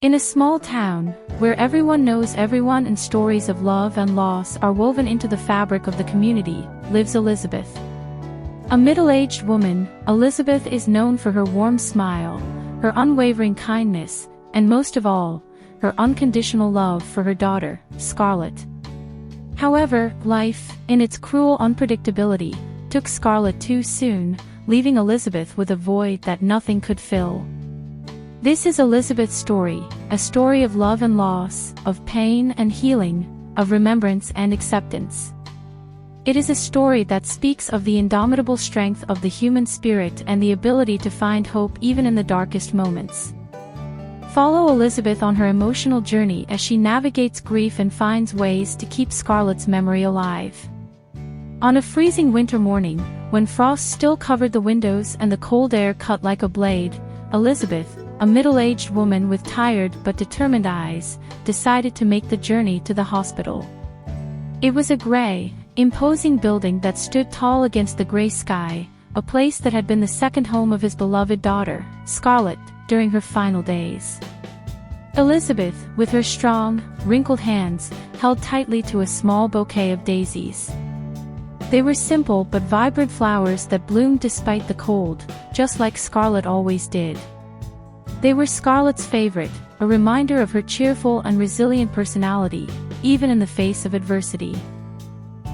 In a small town, where everyone knows everyone and stories of love and loss are woven into the fabric of the community, lives Elizabeth. A middle-aged woman, Elizabeth is known for her warm smile, her unwavering kindness, and most of all, her unconditional love for her daughter, Scarlett. However, life, in its cruel unpredictability, took Scarlett too soon, leaving Elizabeth with a void that nothing could fill. This is Elizabeth's story, a story of love and loss, of pain and healing, of remembrance and acceptance. It is a story that speaks of the indomitable strength of the human spirit and the ability to find hope even in the darkest moments. Follow Elizabeth on her emotional journey as she navigates grief and finds ways to keep Scarlett's memory alive. On a freezing winter morning, when frost still covered the windows and the cold air cut like a blade, Elizabeth, a middle-aged woman with tired but determined eyes, decided to make the journey to the hospital. It was a gray, imposing building that stood tall against the gray sky, a place that had been the second home of his beloved daughter, Scarlett, during her final days. Elizabeth, with her strong, wrinkled hands, held tightly to a small bouquet of daisies. They were simple but vibrant flowers that bloomed despite the cold, just like Scarlett always did. They were Scarlett's favorite, a reminder of her cheerful and resilient personality, even in the face of adversity.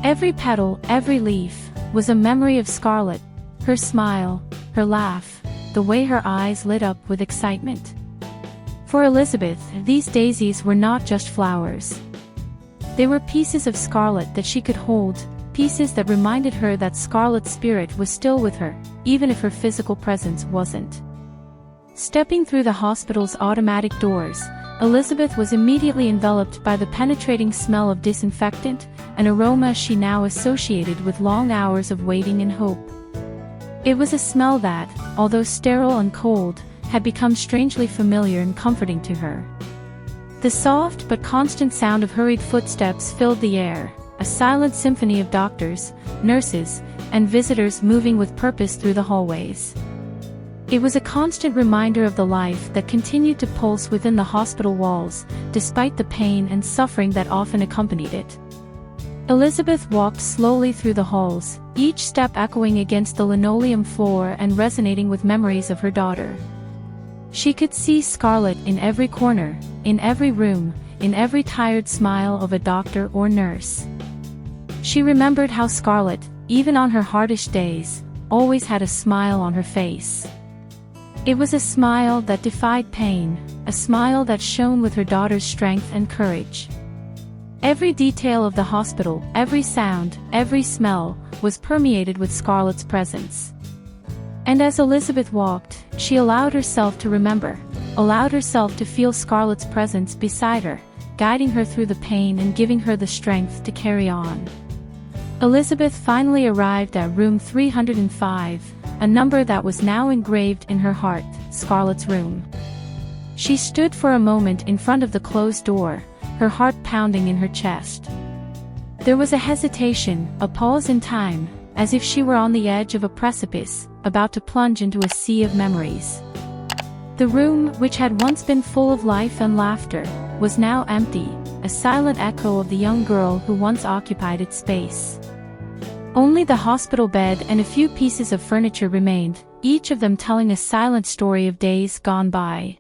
Every petal, every leaf, was a memory of Scarlett, her smile, her laugh, the way her eyes lit up with excitement. For Elizabeth, these daisies were not just flowers. They were pieces of Scarlett that she could hold, pieces that reminded her that Scarlett's spirit was still with her, even if her physical presence wasn't. Stepping through the hospital's automatic doors, Elizabeth was immediately enveloped by the penetrating smell of disinfectant, an aroma she now associated with long hours of waiting and hope. It was a smell that, although sterile and cold, had become strangely familiar and comforting to her. The soft but constant sound of hurried footsteps filled the air, a silent symphony of doctors, nurses, and visitors moving with purpose through the hallways. It was a constant reminder of the life that continued to pulse within the hospital walls, despite the pain and suffering that often accompanied it. Elizabeth walked slowly through the halls, each step echoing against the linoleum floor and resonating with memories of her daughter. She could see Scarlett in every corner, in every room, in every tired smile of a doctor or nurse. She remembered how Scarlett, even on her hardest days, always had a smile on her face. It was a smile that defied pain, a smile that shone with her daughter's strength and courage. Every detail of the hospital, every sound, every smell, was permeated with Scarlett's presence. And as Elizabeth walked, she allowed herself to remember, allowed herself to feel Scarlett's presence beside her, guiding her through the pain and giving her the strength to carry on. Elizabeth finally arrived at room 305, a number that was now engraved in her heart, Scarlett's room. She stood for a moment in front of the closed door, her heart pounding in her chest. There was a hesitation, a pause in time, as if she were on the edge of a precipice, about to plunge into a sea of memories. The room, which had once been full of life and laughter, was now empty, a silent echo of the young girl who once occupied its space. Only the hospital bed and a few pieces of furniture remained, each of them telling a silent story of days gone by.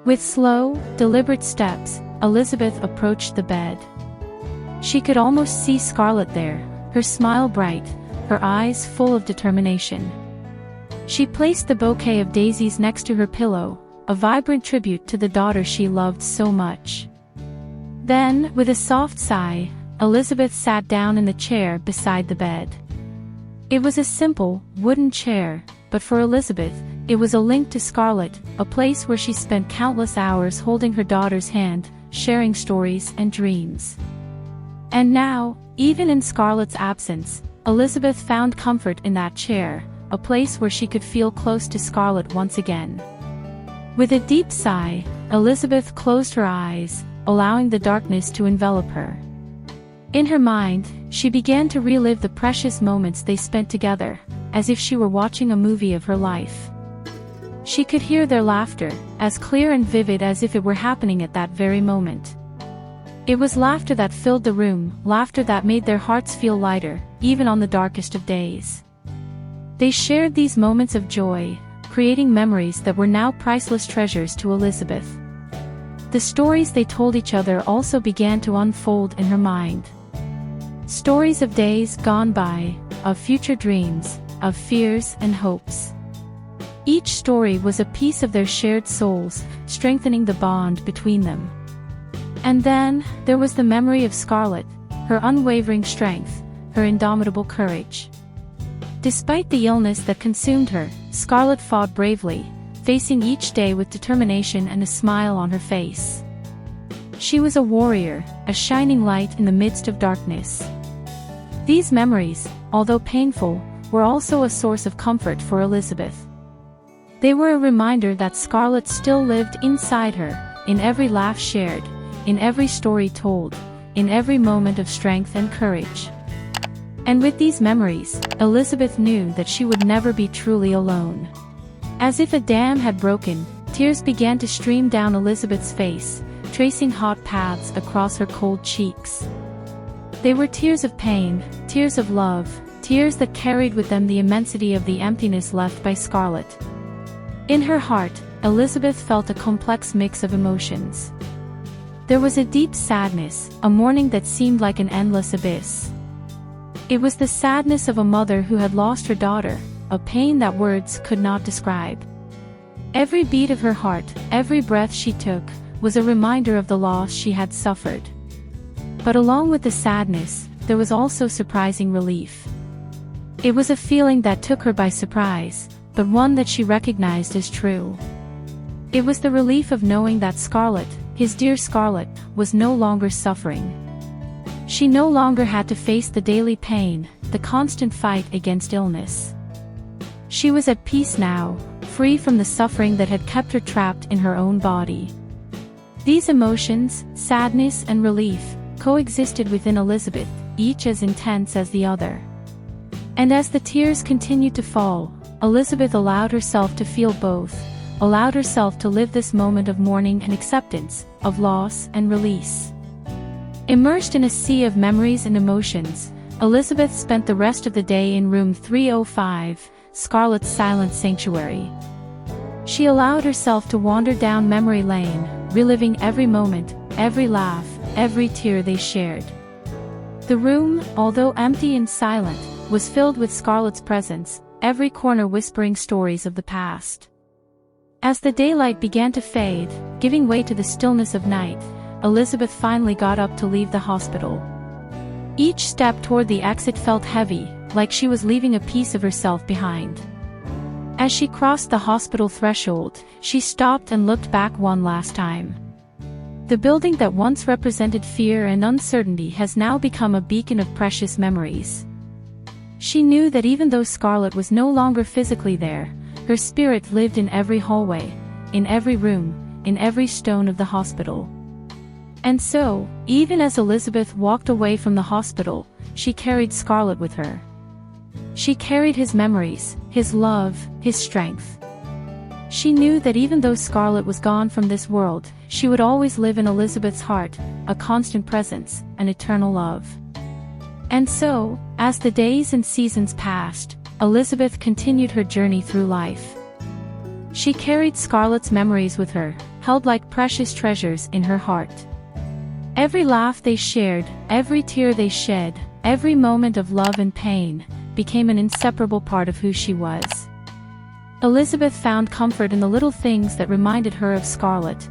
With slow, deliberate steps, Elizabeth approached the bed. She could almost see Scarlett there, her smile bright, her eyes full of determination. She placed the bouquet of daisies next to her pillow, a vibrant tribute to the daughter she loved so much. Then, with a soft sigh, Elizabeth sat down in the chair beside the bed. It was a simple, wooden chair, but for Elizabeth, it was a link to Scarlett, a place where she spent countless hours holding her daughter's hand, sharing stories and dreams. And now, even in Scarlett's absence, Elizabeth found comfort in that chair, a place where she could feel close to Scarlett once again. With a deep sigh, Elizabeth closed her eyes, allowing the darkness to envelop her. In her mind, she began to relive the precious moments they spent together, as if she were watching a movie of her life. She could hear their laughter, as clear and vivid as if it were happening at that very moment. It was laughter that filled the room, laughter that made their hearts feel lighter, even on the darkest of days. They shared these moments of joy, creating memories that were now priceless treasures to Elizabeth. The stories they told each other also began to unfold in her mind. Stories of days gone by, of future dreams, of fears and hopes. Each story was a piece of their shared souls, strengthening the bond between them. And then, there was the memory of Scarlett, her unwavering strength, her indomitable courage. Despite the illness that consumed her, Scarlett fought bravely, facing each day with determination and a smile on her face. She was a warrior, a shining light in the midst of darkness. These memories, although painful, were also a source of comfort for Elizabeth. They were a reminder that Scarlett still lived inside her, in every laugh shared, in every story told, in every moment of strength and courage. And with these memories, Elizabeth knew that she would never be truly alone. As if a dam had broken, tears began to stream down Elizabeth's face, tracing hot paths across her cold cheeks. They were tears of pain, tears of love, tears that carried with them the immensity of the emptiness left by Scarlett. In her heart, Elizabeth felt a complex mix of emotions. There was a deep sadness, a mourning that seemed like an endless abyss. It was the sadness of a mother who had lost her daughter, a pain that words could not describe. Every beat of her heart, every breath she took, was a reminder of the loss she had suffered. But along with the sadness, there was also surprising relief. It was a feeling that took her by surprise, but one that she recognized as true. It was the relief of knowing that Scarlett, his dear Scarlett, was no longer suffering. She no longer had to face the daily pain, the constant fight against illness. She was at peace now, free from the suffering that had kept her trapped in her own body. These emotions, sadness and relief, coexisted within Elizabeth, each as intense as the other. And as the tears continued to fall, Elizabeth allowed herself to feel both, allowed herself to live this moment of mourning and acceptance, of loss and release. Immersed in a sea of memories and emotions, Elizabeth spent the rest of the day in room 305, Scarlett's silent sanctuary. She allowed herself to wander down memory lane, reliving every moment, every laugh, every tear they shared. The room, although empty and silent, was filled with Scarlett's presence, every corner whispering stories of the past. As the daylight began to fade, giving way to the stillness of night, Elizabeth finally got up to leave the hospital. Each step toward the exit felt heavy, like she was leaving a piece of herself behind. As she crossed the hospital threshold, she stopped and looked back one last time. The building that once represented fear and uncertainty has now become a beacon of precious memories. She knew that even though Scarlett was no longer physically there, her spirit lived in every hallway, in every room, in every stone of the hospital. And so, even as Elizabeth walked away from the hospital, she carried Scarlett with her. She carried his memories, his love, his strength. She knew that even though Scarlett was gone from this world, she would always live in Elizabeth's heart, a constant presence, an eternal love. And so, as the days and seasons passed, Elizabeth continued her journey through life. She carried Scarlett's memories with her, held like precious treasures in her heart. Every laugh they shared, every tear they shed, every moment of love and pain, became an inseparable part of who she was. Elizabeth found comfort in the little things that reminded her of Scarlett.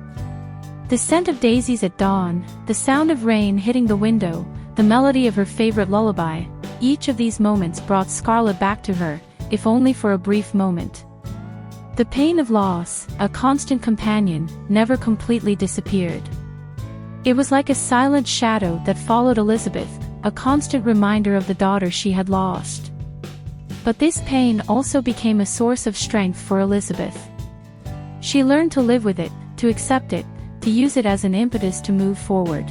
The scent of daisies at dawn, the sound of rain hitting the window, the melody of her favorite lullaby, each of these moments brought Scarlett back to her, if only for a brief moment. The pain of loss, a constant companion, never completely disappeared. It was like a silent shadow that followed Elizabeth, a constant reminder of the daughter she had lost. But this pain also became a source of strength for Elizabeth. She learned to live with it, to accept it, to use it as an impetus to move forward.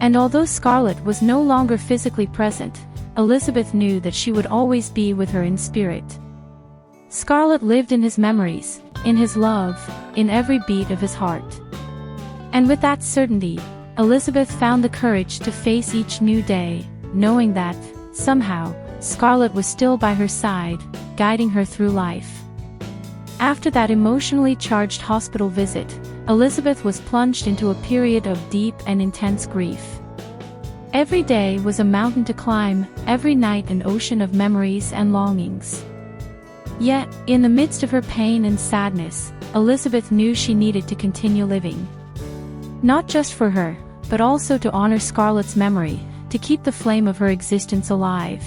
And although Scarlett was no longer physically present, Elizabeth knew that she would always be with her in spirit. Scarlett lived in his memories, in his love, in every beat of his heart. And with that certainty, Elizabeth found the courage to face each new day, knowing that, somehow, Scarlett was still by her side, guiding her through life. After that emotionally charged hospital visit, Elizabeth was plunged into a period of deep and intense grief. Every day was a mountain to climb, every night an ocean of memories and longings. Yet, in the midst of her pain and sadness, Elizabeth knew she needed to continue living. Not just for her, but also to honor Scarlett's memory, to keep the flame of her existence alive.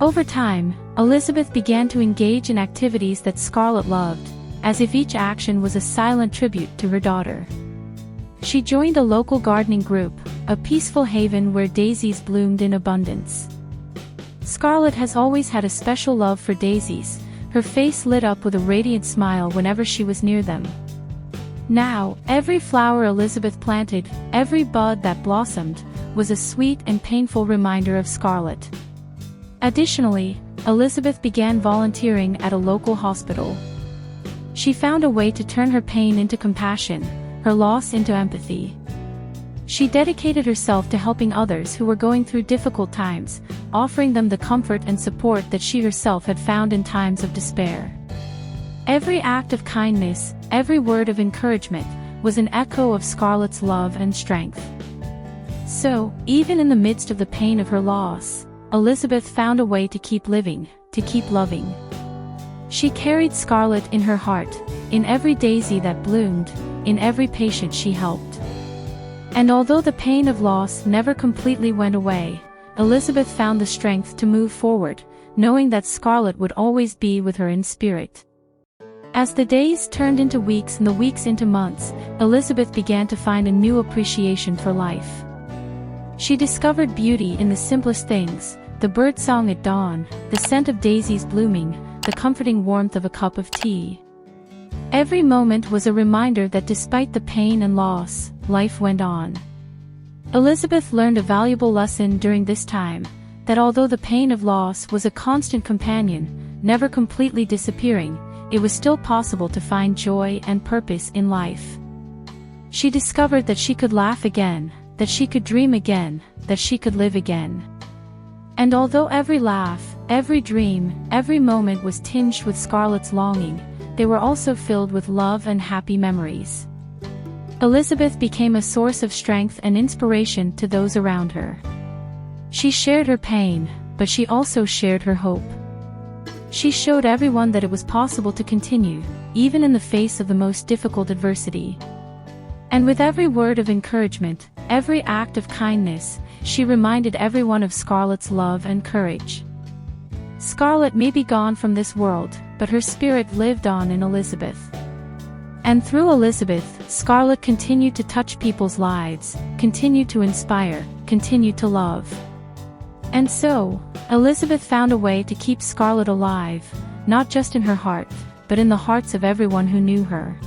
Over time, Elizabeth began to engage in activities that Scarlett loved, as if each action was a silent tribute to her daughter. She joined a local gardening group, a peaceful haven where daisies bloomed in abundance. Scarlett has always had a special love for daisies, her face lit up with a radiant smile whenever she was near them. Now, every flower Elizabeth planted, every bud that blossomed, was a sweet and painful reminder of Scarlett. Additionally, Elizabeth began volunteering at a local hospital. She found a way to turn her pain into compassion, her loss into empathy. She dedicated herself to helping others who were going through difficult times, offering them the comfort and support that she herself had found in times of despair. Every act of kindness, every word of encouragement, was an echo of Scarlett's love and strength. So, even in the midst of the pain of her loss, Elizabeth found a way to keep living, to keep loving. She carried Scarlett in her heart, in every daisy that bloomed, in every patient she helped. And although the pain of loss never completely went away, Elizabeth found the strength to move forward, knowing that Scarlett would always be with her in spirit. As the days turned into weeks and the weeks into months, Elizabeth began to find a new appreciation for life. She discovered beauty in the simplest things, the birdsong at dawn, the scent of daisies blooming, the comforting warmth of a cup of tea. Every moment was a reminder that despite the pain and loss, life went on. Elizabeth learned a valuable lesson during this time, that although the pain of loss was a constant companion, never completely disappearing, it was still possible to find joy and purpose in life. She discovered that she could laugh again, that she could dream again, that she could live again. And although every laugh, every dream, every moment was tinged with Scarlett's longing, they were also filled with love and happy memories. Elizabeth became a source of strength and inspiration to those around her. She shared her pain, but she also shared her hope. She showed everyone that it was possible to continue, even in the face of the most difficult adversity. And with every word of encouragement, every act of kindness, she reminded everyone of Scarlett's love and courage. Scarlett may be gone from this world, but her spirit lived on in Elizabeth. And through Elizabeth, Scarlett continued to touch people's lives, continued to inspire, continued to love. And so, Elizabeth found a way to keep Scarlett alive, not just in her heart, but in the hearts of everyone who knew her.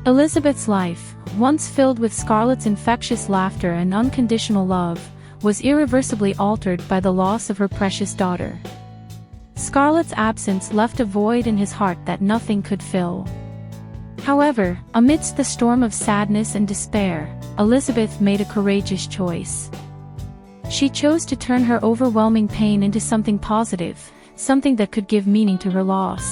Elizabeth's life, once filled with Scarlett's infectious laughter and unconditional love, was irreversibly altered by the loss of her precious daughter. Scarlett's absence left a void in his heart that nothing could fill. However, amidst the storm of sadness and despair, Elizabeth made a courageous choice. She chose to turn her overwhelming pain into something positive, something that could give meaning to her loss.